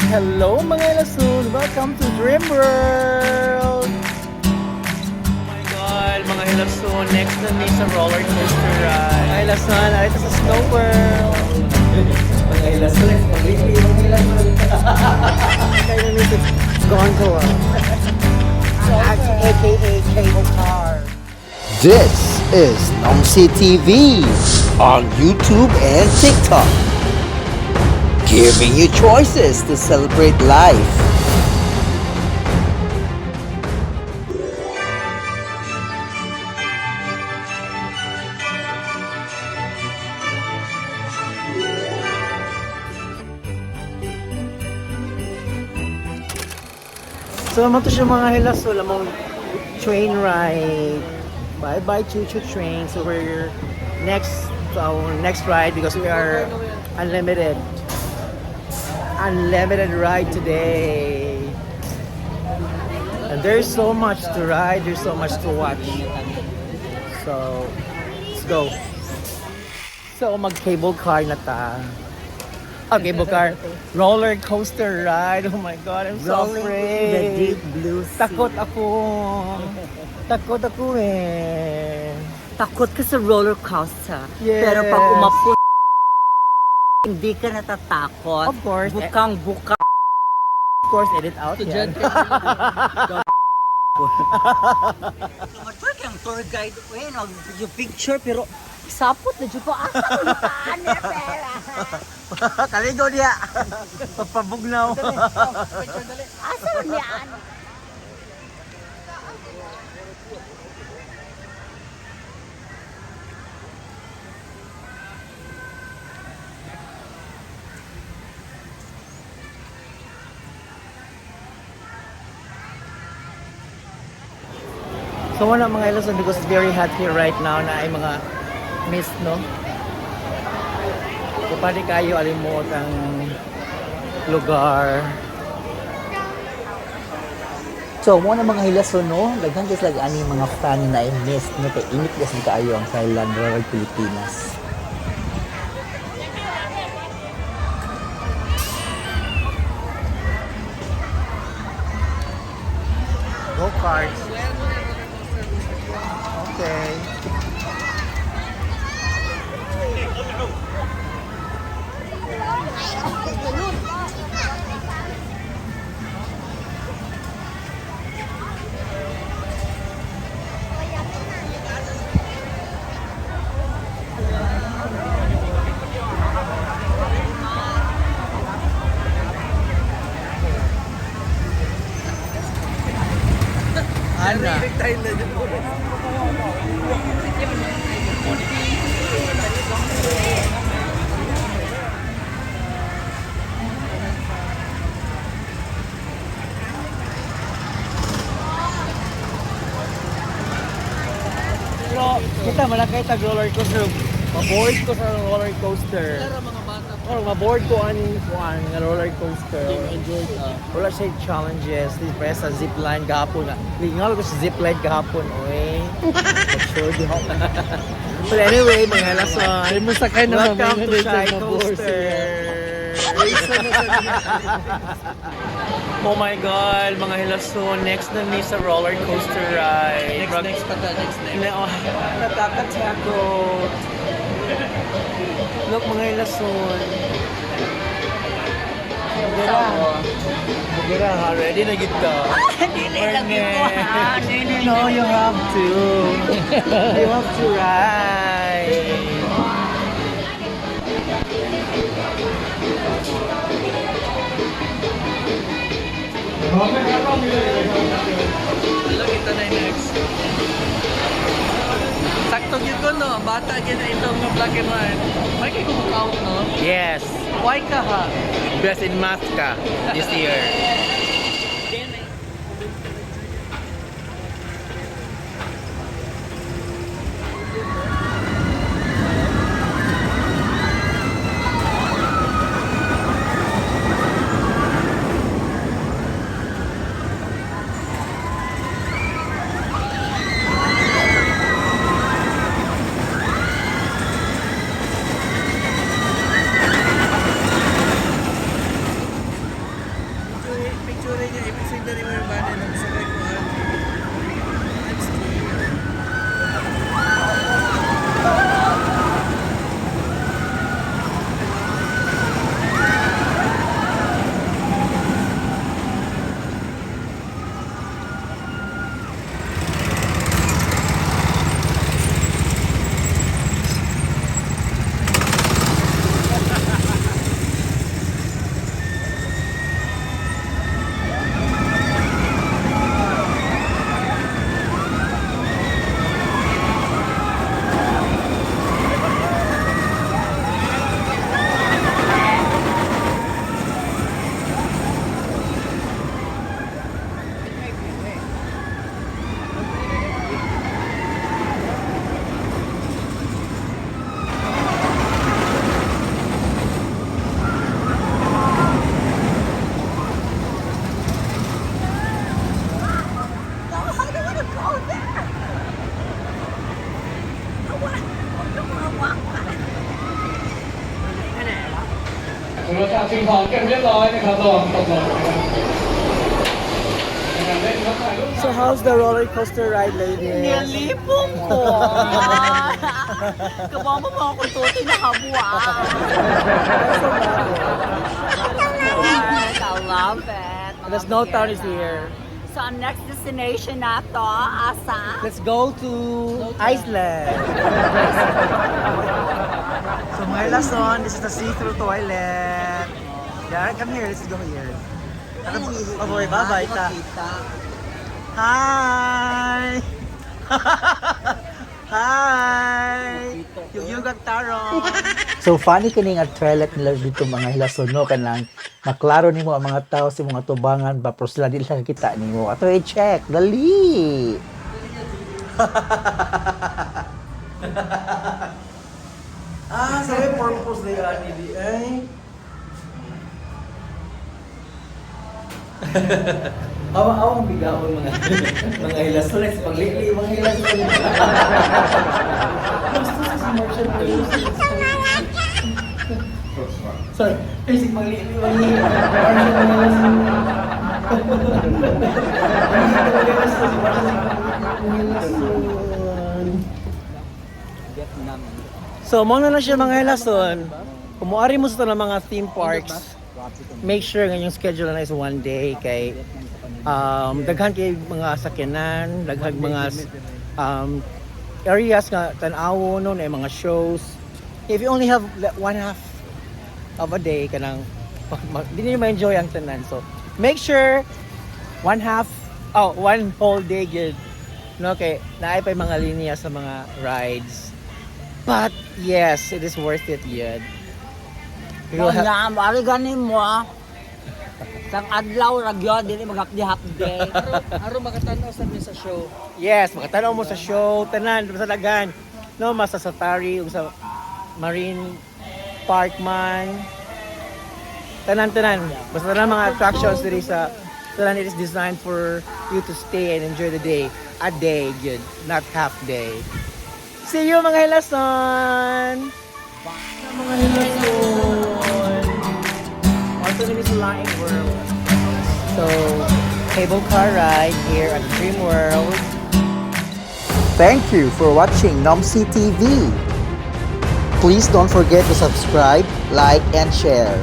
Hello mga Lasun! Welcome to Dream World! Oh my God, mga Lasun! Next na me sa roller coaster ride. Mga Lasun, ito sa Snow World! Mga Lasun, mag-review mga Lasun! Kaya na nito gondola. AKA cable car. This is Nomsi TV on YouTube and TikTok, giving you choices to celebrate life. So naman to siya mga hilas, so lamang train ride. Bye bye Choo Choo train. So we're next to our next ride because we are unlimited ride today. And there's so much to ride, there's so much to watch. So let's go. So mag cable car na ta. Cable car. Roller coaster ride. Oh my God, I'm so Rolling afraid. in the deep blue sea. Takot ako. Takot ako eh. Takot ka sa roller coaster. Yes. Pero pag umapo, hindi ka natatakot. Of course. Bukang-buka. Of course, edit out yan. Tumatwag yung tour guide. Uy, yung picture, pero sapot na dyan po. Asa ko nitaan niya, pera. Kaligo niya. Pagpabugnaw. Asa ko niyaan? So wala mga Ilocos because it's very hot here right now na ay mga mist, no? So pwede kayo alimot ang lugar. So, mo na mga hilason, no? Daghan kasi lagi ani mga fan na i-miss, no? Kaya init kasi kaayo ang Thailand, Royal Pilipinas. Go karts. Okay. Ana. Pero kita malakay tag roller coaster. Maboard ko sa roller coaster. Oh, maboard ko ani kuan nga roller coaster. Wala siya challenges. Di pa sa zipline gahapon na. Lingaw ko sa zipline gahapon, oy. Sure di ako. But anyway, mga lason. Ay mo sakay na Welcome to Shy na Coaster. Oh my God, mga hilason. Next na me sa roller coaster ride. Next pa ta, next. Nakakatakot. Look, mga hilason. Bugera ha, ready na kita. Dili lagi ko, ha? Dili No, you have to. You have to ride. Hello, kita na yung next. Sakto yun ko, no? Bata yun na itong black and white. May kayo kumakaut, no? Yes, Why ka, ha? best in math ka this year. รถจักรสิ่งของเก็บเรียบร้อยนะครับระวังตกหล่นนะครับในการเล่นรถถ่ายรูป So how's the roller coaster ride, ladies? เนียนลิปงko. Kabama mo ako tuti na kabwa. I love it. The snow town is here. So ang next destination na to, asa? Let's go to Iceland. So mga lason, this is the see-through toilet. Yeah, come here. Let's go here. Oh boy, bye-bye ta. Hi! Hi! Yung tarong. So funny kini nga toilet nila dito mga hilason no kanang maklaro nimo ang mga tao sa mga tubangan ba pero sila dili lang kita nimo. Ato i-check dali. So may purpose na yan, hindi ay. Awang bigawon mga hilason. Let's paglikli mga hilason. Sorry, kasi paglikli mga hilason. So, mo na siya mga hilason. Kumuari mo sa mga theme parks, make sure nga yung schedule na is one day kay daghan kay mga sakyanan, daghan mga areas nga tan-awo no na mga shows. If you only have one half of a day kanang hindi niyo ma-enjoy ang tanan. So, make sure one whole day good. No, kay naay pa yung mga linya sa mga rides. But yes, it is worth it yun. We will have- Nga, mari ganin mo ah. Sang adlaw ragyo, dili maghapdi-hapdi. Aro makatanaw sa sa show. Yes, makatanaw mo sa show, tanan, sa dagan. No, mas sa safari, ug sa marine park man. Tanan. Basta tanan mga attractions diri sa tanan, it is designed for you to stay and enjoy the day. A day, good, not half day. See you mga hilason! Mga hilason! Also, it is Lying World. So, cable car ride here at Dream World. Thank you for watching Nomsi TV. Please don't forget to subscribe, like, and share.